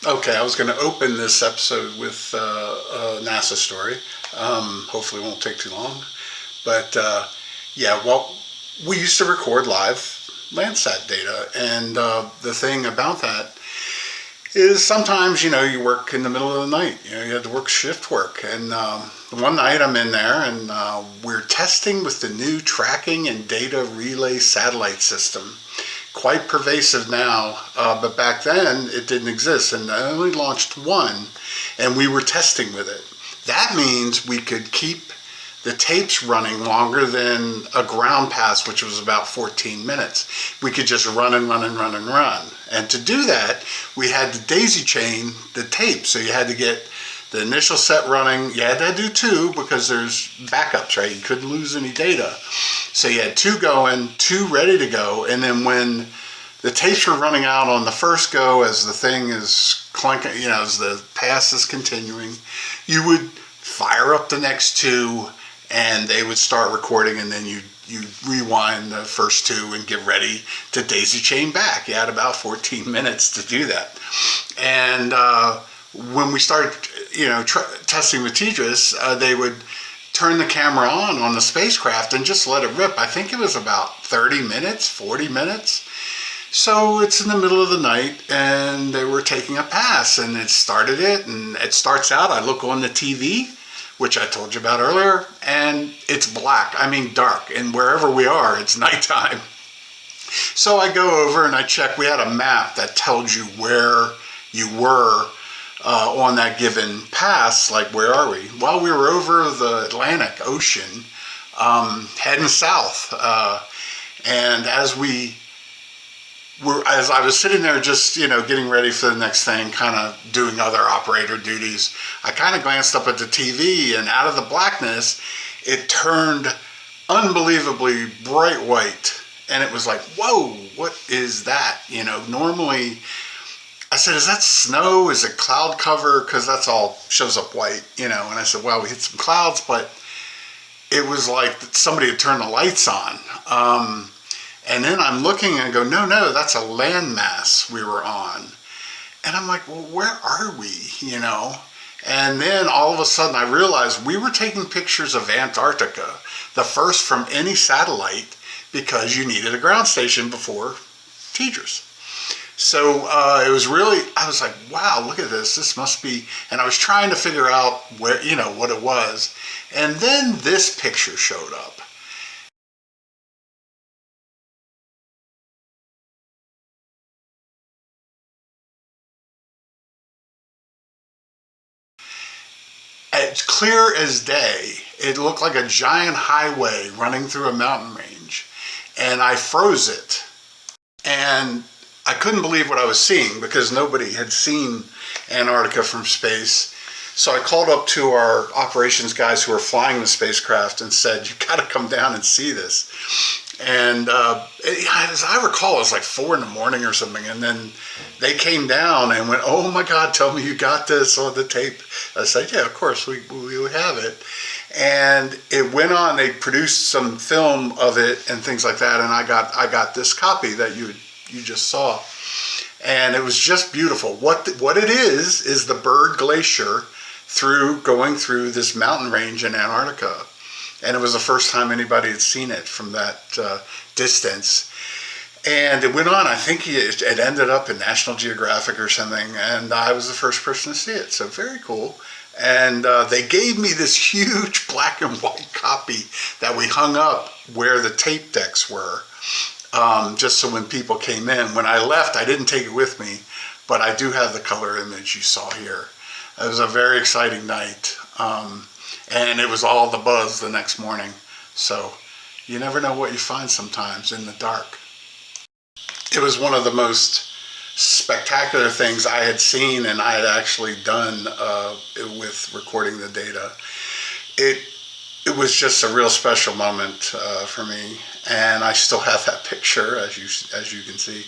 Okay, I was going to open this episode with a NASA story. Hopefully it won't take too long. But yeah, well, we used to record live Landsat data. And the thing about that is sometimes, you work in the middle of the night. You had to work shift work. And one night I'm in there and we're testing with the new tracking and data relay satellite system. Quite pervasive now, but back then it didn't exist, and I only launched one, and we were testing with it. That means we could keep the tapes running longer than a ground pass, which was about 14 minutes. We could just run and run and run and run. And to do that, we had to daisy chain the tape. So you had to get the initial set running. You had to do two because there's backups, right? You couldn't lose any data. So you had two going, two ready to go. And then when the tapes were running out on the first go, as the thing is clunking, as the pass is continuing, you would fire up the next two and they would start recording, and then you rewind the first two and get ready to daisy chain back. You had about 14 minutes to do that. And when we started, testing with TDRS, they would turn the camera on the spacecraft and just let it rip. I think it was about 30 minutes, 40 minutes. So it's in the middle of the night and they were taking a pass, and it started it, and it starts out, I look on the TV, which I told you about earlier, and it's black, dark, and wherever we are, it's nighttime. So I go over and I check. We had a map that tells you where you were on that given pass, like where are we? Well, we were over the Atlantic Ocean, heading south, and as I was sitting there just, getting ready for the next thing, kind of doing other operator duties, I kind of glanced up at the TV, and out of the blackness, it turned unbelievably bright white. And it was like, whoa, what is that? Normally, I said, is that snow? Is it cloud cover? Because that's all shows up white, And I said, well, we hit some clouds, but it was like somebody had turned the lights on. And then I'm looking and I go, no, that's a landmass we were on. And I'm like, well, where are we, And then all of a sudden I realized we were taking pictures of Antarctica, the first from any satellite, because you needed a ground station before TDRS. So it was really, I was like, wow, look at this must be, and I was trying to figure out where, what it was. And then this picture showed up. It's clear as day. It looked like a giant highway running through a mountain range. And I froze it. And I couldn't believe what I was seeing because nobody had seen Antarctica from space. So I called up to our operations guys who were flying the spacecraft and said, you got to come down and see this. And as I recall, it was like 4 a.m. or something. And then they came down and went, oh my God, tell me you got this on the tape. I said, yeah, of course, we have it. And it went on, they produced some film of it and things like that. And I got this copy that you just saw. And it was just beautiful. What it is the Byrd Glacier going through this mountain range in Antarctica. And it was the first time anybody had seen it from that distance. And it went on, I think it ended up in National Geographic or something, and I was the first person to see it, so very cool. And they gave me this huge black and white copy that we hung up where the tape decks were, just so when people came in. When I left, I didn't take it with me, but I do have the color image you saw here. It was a very exciting night. And it was all the buzz the next morning. So you never know what you find sometimes in the dark. It was one of the most spectacular things I had seen and I had actually done with recording the data. It was just a real special moment for me, and I still have that picture, as you can see.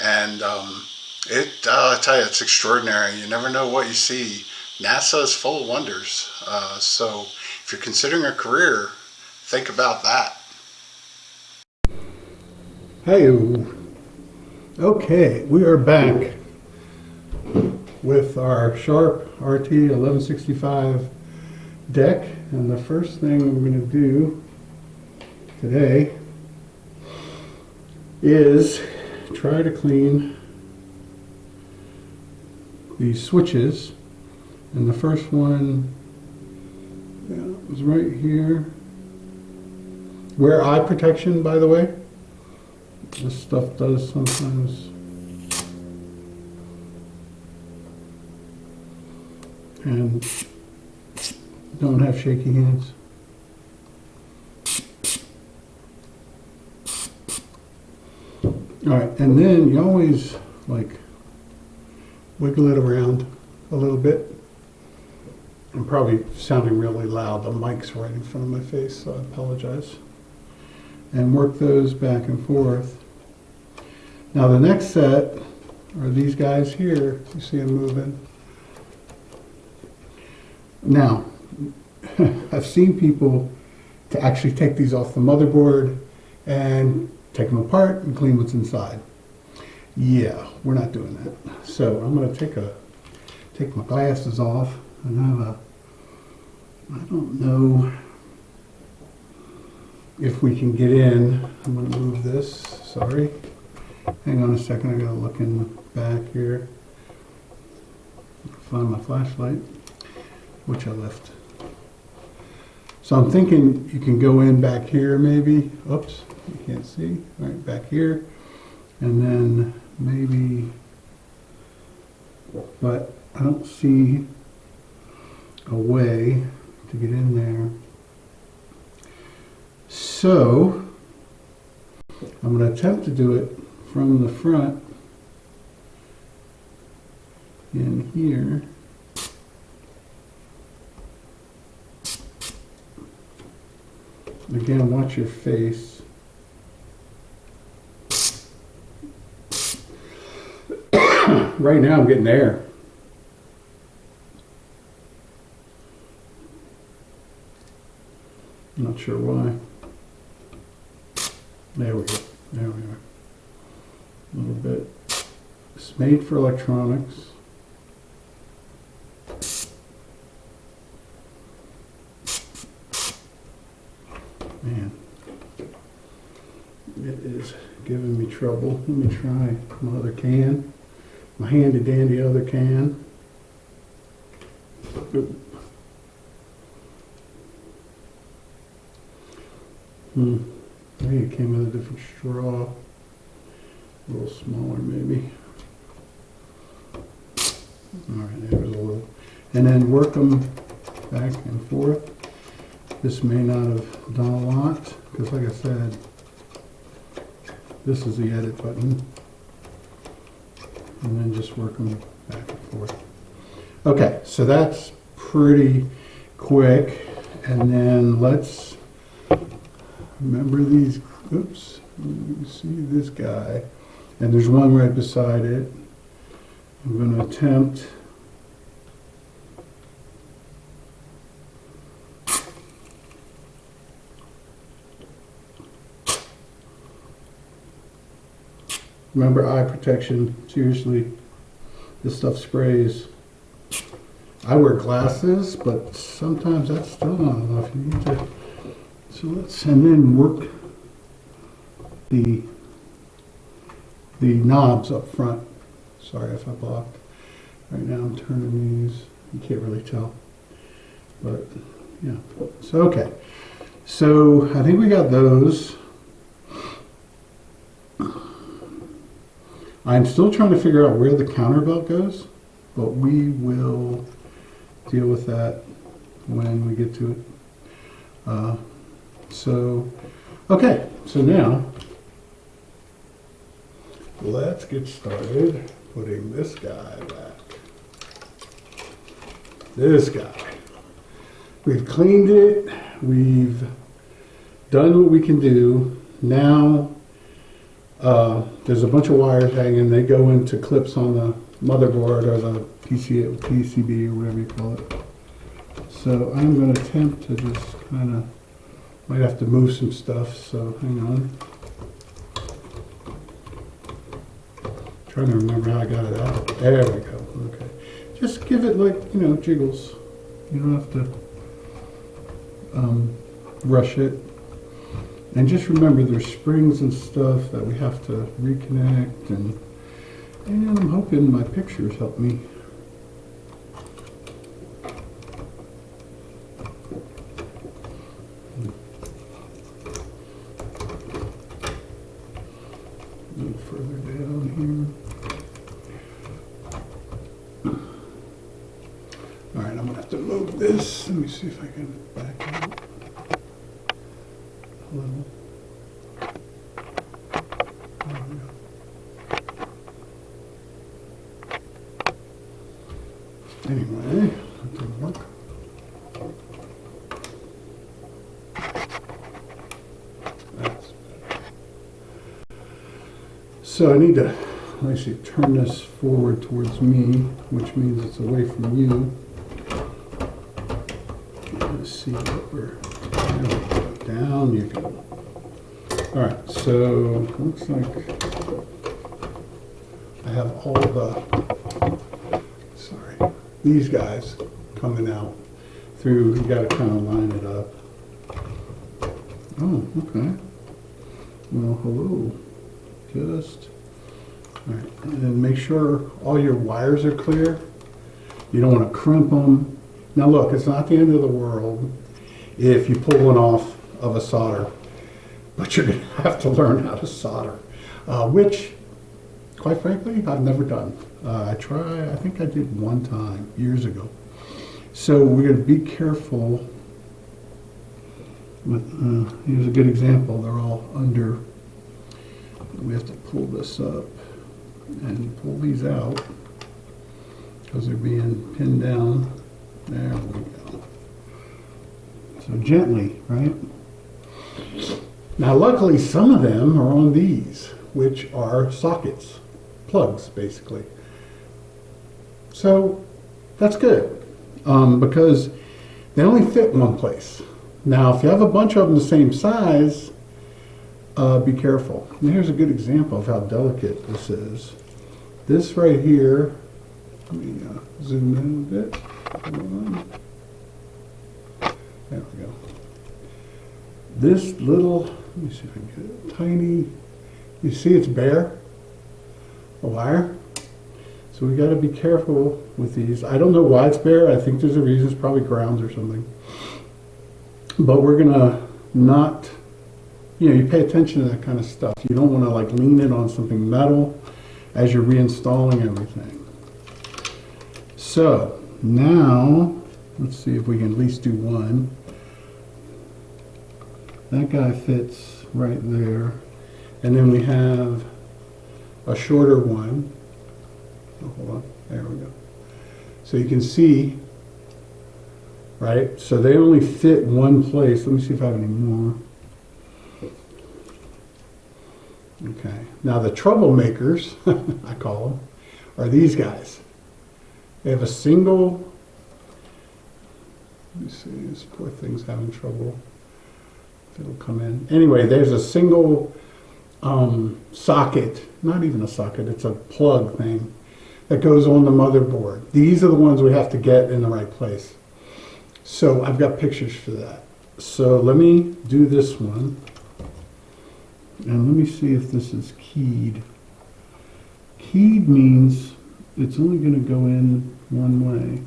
And I tell you, it's extraordinary. You never know what you see. NASA is full of wonders. So if you're considering a career, think about that. Hey, okay, we are back. with our Sharp RT-1165 deck, and the first thing I'm going to do today is try to clean these switches. And the first one is right here. Wear eye protection, by the way. This stuff does sometimes. And don't have shaky hands. All right, and then you always like wiggle it around a little bit. I'm probably sounding really loud. The mic's right in front of my face, so I apologize. And work those back and forth. Now the next set are these guys here. You see them moving. Now, I've seen people to actually take these off the motherboard and take them apart and clean what's inside. Yeah, we're not doing that. So I'm going to take my glasses off and have I don't know if we can get in. I'm going to move this, sorry. Hang on a second, I got to look in the back here. Find my flashlight, which I left. So I'm thinking you can go in back here maybe. Oops, you can't see. All right, back here. And then maybe, but I don't see a way to get in there. So I'm going to attempt to do it from the front in here. Again, watch your face. Right now I'm getting air. I'm not sure why. There we go. There we are. A little bit. It's made for electronics. Man, it is giving me trouble. Let me try my other can. My handy dandy other can. Oop. Maybe it came with a different straw. A little smaller maybe. Alright, there's a little. And then work them back and forth. This may not have done a lot, because like I said, this is the edit button. And then just work them back and forth. Okay, so that's pretty quick. And then let's remember these, oops, you see this guy. And there's one right beside it. I'm going to attempt remember eye protection, seriously, this stuff sprays. I wear glasses, but sometimes that's still not enough. You need to, so let's, and then work the knobs up front. Sorry if I blocked. Right now I'm turning these, you can't really tell, but yeah. So, okay. So I think we got those. I'm still trying to figure out where the counter belt goes, but we will deal with that when we get to it. Okay, so now let's get started putting this guy back. This guy. We've cleaned it, we've done what we can do. Now there's a bunch of wires hanging. They go into clips on the motherboard or the PCB or whatever you call it. So I'm going to attempt to just kind of, might have to move some stuff, so hang on. Trying to remember how I got it out. There we go. Okay. just give it like, jiggles. You don't have to rush it. And just remember there's springs and stuff that we have to reconnect, and I'm hoping my pictures help me. A little further down here. All right, I'm gonna have to move this. Let me see if I can back out a little. There we go. Anyway, that didn't work. That's better. So I need to, let me see, turn this forward towards me, which means it's away from you. Let's see what we're, down you go. All right, so looks like I have all these guys coming out through. You got to kind of line it up. Oh, okay. Well, hello. Just, all right, and then make sure all your wires are clear. You don't want to crimp them. Now look, it's not the end of the world if you pull one off of a solder, but you're going to have to learn how to solder, which, quite frankly, I've never done. I think I did one time, years ago. So we're going to be careful with, here's a good example. They're all under. We have to pull this up and pull these out because they're being pinned down. There we go. So gently, right? Now luckily some of them are on these, which are sockets, plugs basically. So that's good because they only fit one place. Now if you have a bunch of them the same size, be careful. And here's a good example of how delicate this is. This right here, let me zoom in a bit. Hold on. There we go. This little, let me see if I can get it, tiny, you see it's bare, a wire. So we got to be careful with these. I don't know why it's bare. I think there's a reason. It's probably grounds or something. But we're going to not, you pay attention to that kind of stuff. You don't want to like lean it on something metal as you're reinstalling everything. So now, let's see if we can at least do one. That guy fits right there. And then we have a shorter one. Oh, hold on, there we go. So you can see, right? So they only fit one place. Let me see if I have any more. Okay, now the troublemakers, I call them, are these guys. They have a single, let me see, this poor thing's having trouble. If it'll come in. Anyway, there's a single socket, not even a socket, it's a plug thing that goes on the motherboard. These are the ones we have to get in the right place. So I've got pictures for that. So let me do this one. And let me see if this is keyed. Keyed means it's only going to go in one way.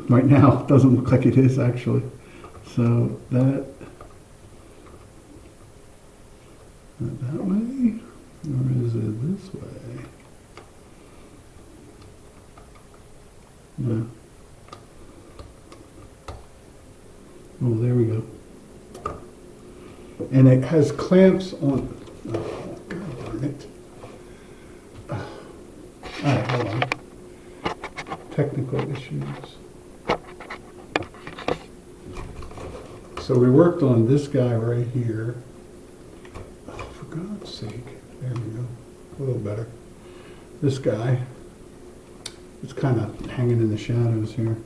Right now, it doesn't look like it is actually. So that way, or is it this way? Yeah. Oh, there we go. And it has clamps on. Oh, God darn it. All right, hold on. Technical issues. So we worked on this guy right here. Oh, for God's sake. There we go. A little better. This guy. It's kind of hanging in the shadows here.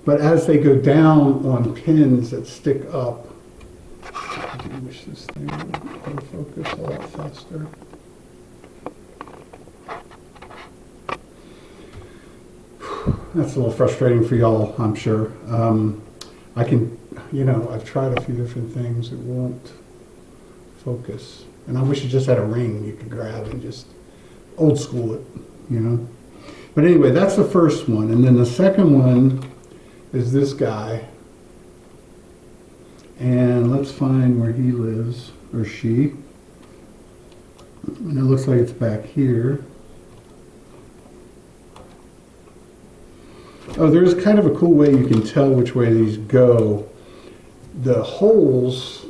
But as they go down on pins that stick up, I do wish this thing would autofocus a lot faster. that's a little frustrating for y'all, I'm sure. I can, I've tried a few different things. It won't focus. And I wish it just had a ring you could grab and just old school it. But anyway, that's the first one. And then the second one is this guy. And let's find where he lives, or she. And it looks like it's back here. Oh, there's kind of a cool way you can tell which way these go. The holes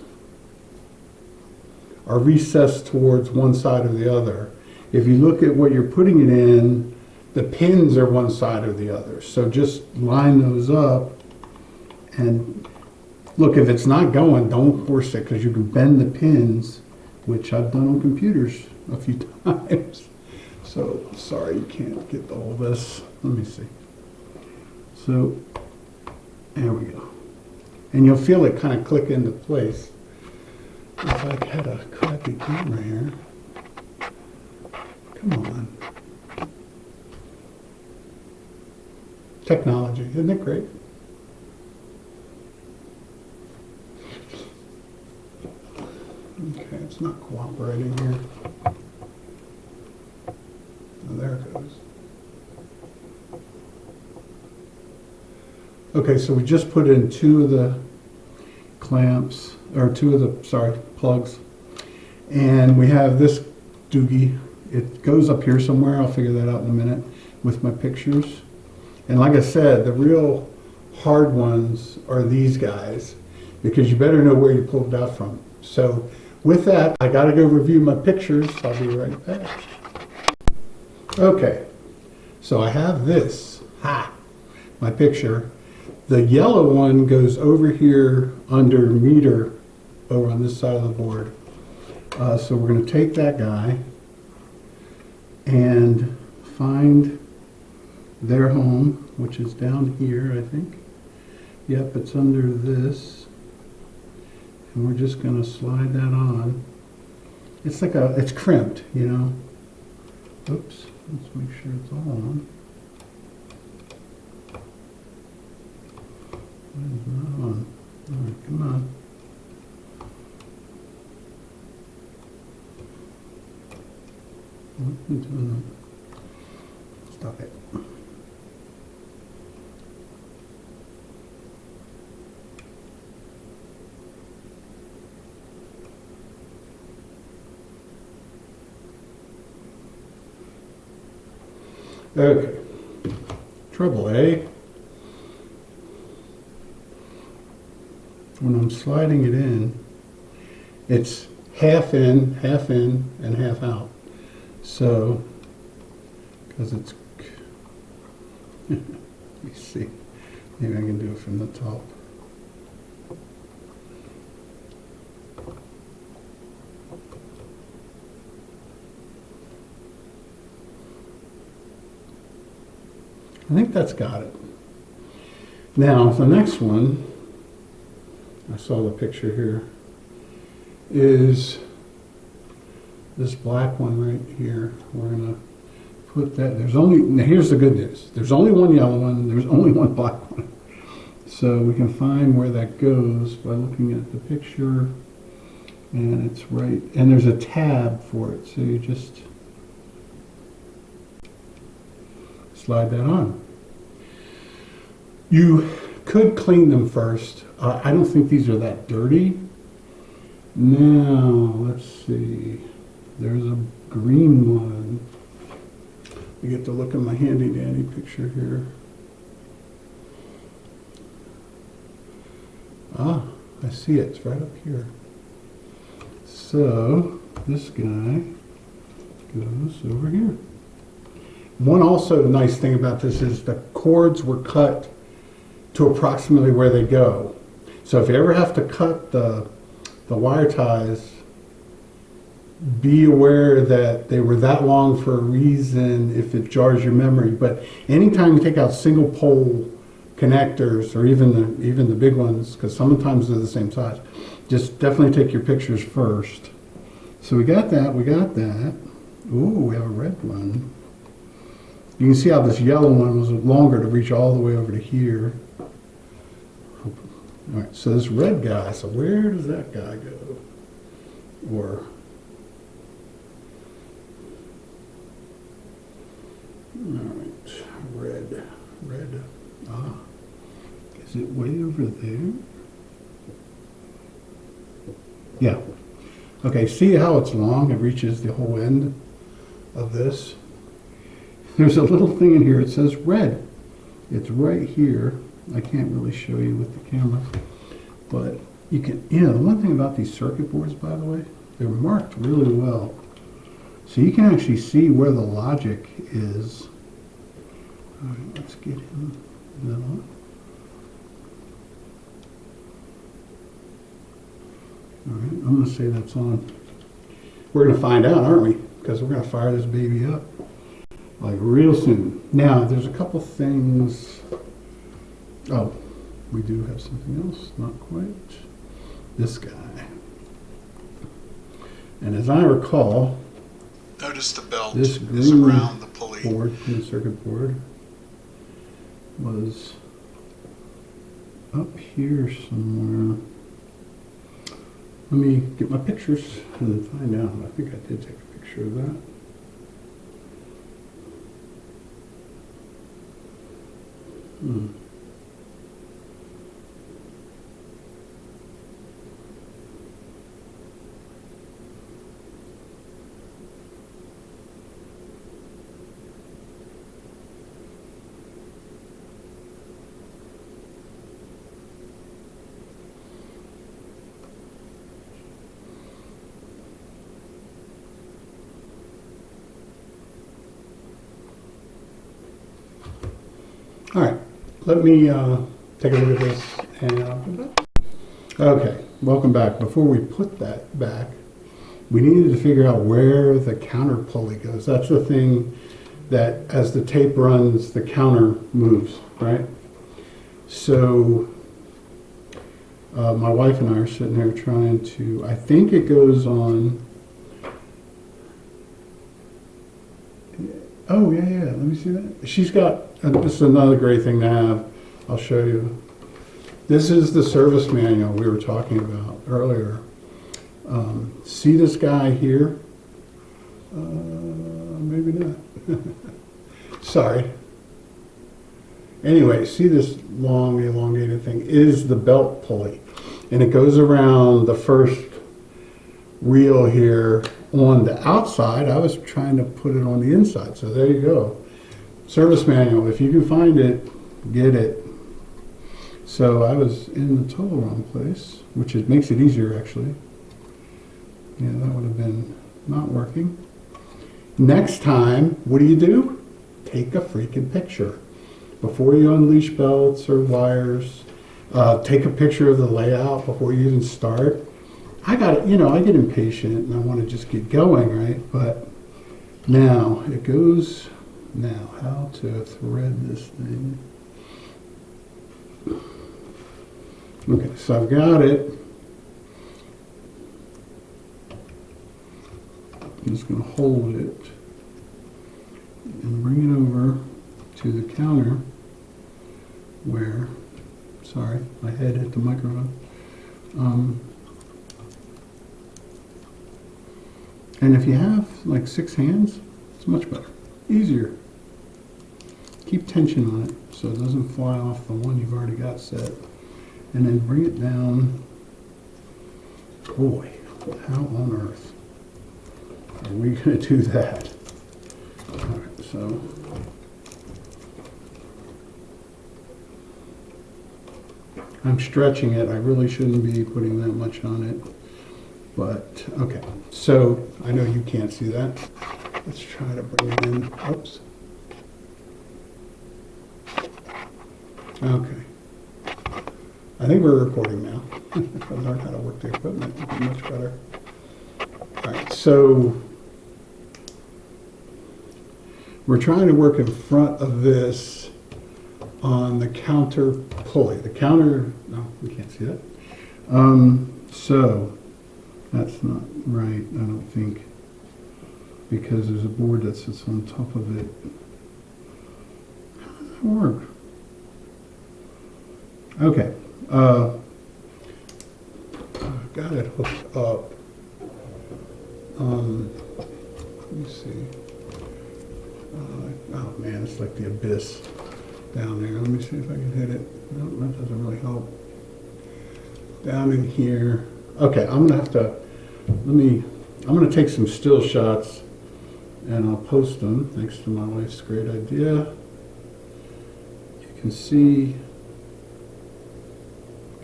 are recessed towards one side or the other. If you look at what you're putting it in, the pins are one side or the other. So just line those up, and look, if it's not going, don't force it, because you can bend the pins, which I've done on computers a few times. So sorry you can't get all this. Let me see. So there we go. And you'll feel it kind of click into place. If I had a crappy camera here. Come on. Technology, isn't it great? Okay, it's not cooperating here. Oh, there it goes. Okay, so we just put in two of the clamps, or plugs. And we have this doogie. It goes up here somewhere. I'll figure that out in a minute with my pictures. And like I said, the real hard ones are these guys, because you better know where you pulled it out from. So with that, I got to go review my pictures. I'll be right back. Okay, so I have this, my picture. The yellow one goes over here under meter, over on this side of the board. So we're going to take that guy and find their home, which is down here, I think. Yep, it's under this. And we're just going to slide that on. It's like it's crimped, Oops, let's make sure it's all on. It's not on. All right, come on. What are you doing? Stop it. Okay. Trouble, eh? When I'm sliding it in, it's half in, and half out. So, because it's, let me see, maybe I can do it from the top. I think that's got it. Now, the next one, I saw the picture here, is this black one right here. We're going to put that, now here's the good news. There's only one yellow one, there's only one black one. So we can find where that goes by looking at the picture, and it's right, and there's a tab for it, so you just slide that on. You could clean them first. I don't think these are that dirty. Now, let's see. There's a green one. You get to look at my handy dandy picture here. Ah, I see it. It's right up here. So, this guy goes over here. One also nice thing about this is the cords were cut to approximately where they go. So if you ever have to cut the wire ties, be aware that they were that long for a reason if it jars your memory. But anytime you take out single pole connectors, or even the big ones, because sometimes they're the same size, just definitely take your pictures first. So we got that. Ooh, we have a red one. You can see how this yellow one was longer to reach all the way over to here. All right, so this red guy, so where does that guy go? Or, all right, red, is it way over there? Yeah. Okay, see how it's long? It reaches the whole end of this. There's a little thing in here, it says red. It's right here. I can't really show you with the camera, but you can, the one thing about these circuit boards, by the way, they're marked really well. So you can actually see where the logic is. All right, let's get him. Is that on? All right, I'm going to say that's on. We're going to find out, aren't we? Because we're going to fire this baby up like real soon. Now, there's a couple things. Oh, we do have something else. Not quite. This guy. And as I recall, notice the belt this is around the pulley. Board, the circuit board, was up here somewhere. Let me get my pictures and find out. I think I did take a picture of that. All right, let me take a look at this and I'll come back. Okay, welcome back. Before we put that back, we needed to figure out where the counter pulley goes. That's the thing that as the tape runs, the counter moves, right? So my wife and I are sitting there trying to, I think it goes on. Oh, yeah, let me see that. She's got, this is another great thing to have. I'll show you. This is the service manual we were talking about earlier. See this guy here? Maybe not. Sorry. Anyway, see this long, elongated thing is the belt pulley. And it goes around the first reel here on the outside. I was trying to put it on the inside, so there you go. Service manual, if you can find it, get it. So I was in the total wrong place, which makes it easier actually. Yeah, that would have been not working. Next time, what do? Take a freaking picture. Before you unleash belts or wires, take a picture of the layout before you even start. I get impatient and I want to just get going, right? But now it goes, now how to thread this thing. Okay, so I've got it. I'm just going to hold it and bring it over to the counter where, sorry, my head hit the microphone. And if you have like 6 hands, it's much better, easier. Keep tension on it so it doesn't fly off the one you've already got set. And then bring it down. Boy, how on earth are we going to do that? All right, so I'm stretching it. I really shouldn't be putting that much on it. But, okay, so I know you can't see that. Let's try to bring it in. Oops. Okay. I think we're recording now. If I learn how to work the equipment, it'll be much better. All right, so we're trying to work in front of this on the counter pulley. The counter, no, we can't see that. So that's not right, I don't think, because there's a board that sits on top of it. that work? Okay. Got it hooked up. Let me see. Oh man, it's like the abyss down there. Let me see if I can hit it. No, that doesn't really help. Down in here. Okay, I'm gonna take some still shots and I'll post them, thanks to my wife's great idea. You can see,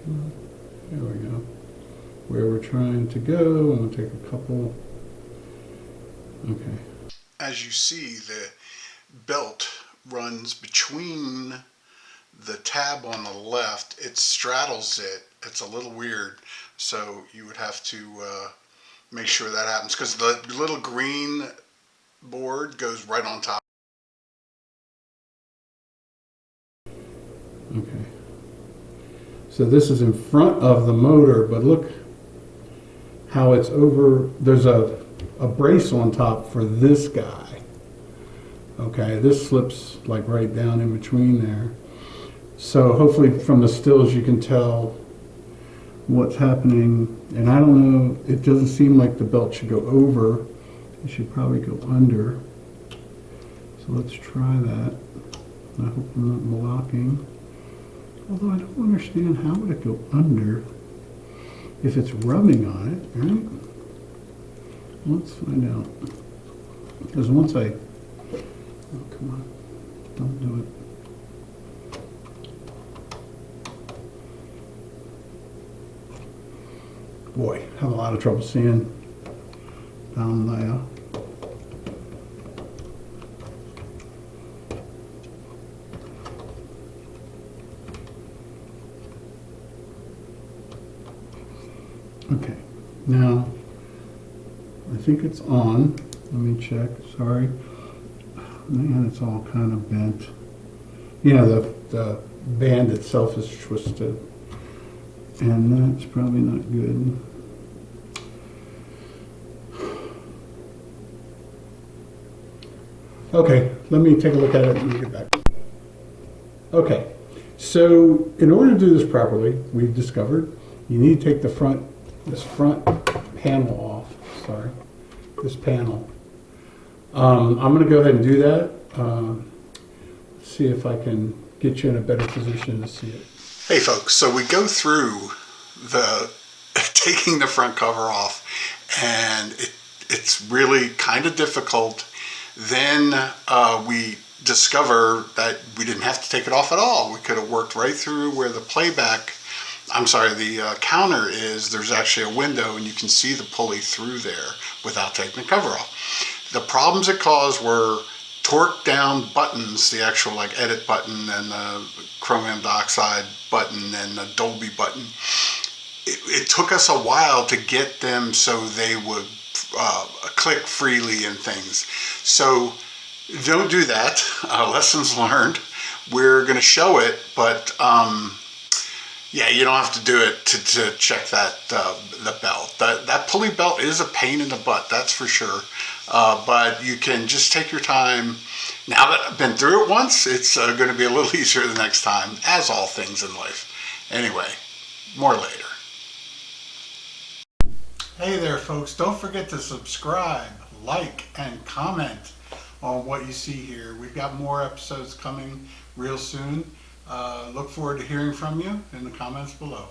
there we go, where we're trying to go. I'm gonna take a couple. Okay. As you see, the belt runs between the tab on the left. It straddles it. It's a little weird, so you would have to make sure that happens, because the little green board goes right on top. Okay. So this is in front of the motor, but look how it's over. There's a brace on top for this guy. Okay, this slips like right down in between there. So hopefully from the stills you can tell what's happening. And I don't know, it doesn't seem like the belt should go over. It should probably go under. So let's try that. I hope I'm not blocking. Although I don't understand, how would it go under if it's rubbing on it, right? Let's find out. Because once I, oh come on, don't do it. Boy, have a lot of trouble seeing down there. Okay, now I think it's on. Let me check. Sorry, man, it's all kind of bent. You know, the band itself is twisted, and that's probably not good. Okay, let me take a look at it and get back. Okay, so in order to do this properly, we've discovered you need to take the front, this front panel off. Sorry, this panel. I'm going to go ahead and do that. See if I can get you in a better position to see it. Hey folks, so we go through the taking the front cover off, and it's really kind of difficult. Then we discover that we didn't have to take it off at all. We could have worked right through where the the counter is. There's actually a window and you can see the pulley through there without taking the cover off. The problems it caused were torque down buttons, the actual like edit button and the chromium dioxide button and the Dolby button. It took us a while to get them so they would click freely and things. So don't do that. Lessons learned. We're going to show it, but yeah, you don't have to do it to check that the belt. That pulley belt is a pain in the butt, that's for sure. But you can just take your time. Now that I've been through it once, it's going to be a little easier the next time, as all things in life. Anyway, more later. Hey there folks, don't forget to subscribe, like, and comment on what you see here. We've got more episodes coming real soon. Look forward to hearing from you in the comments below.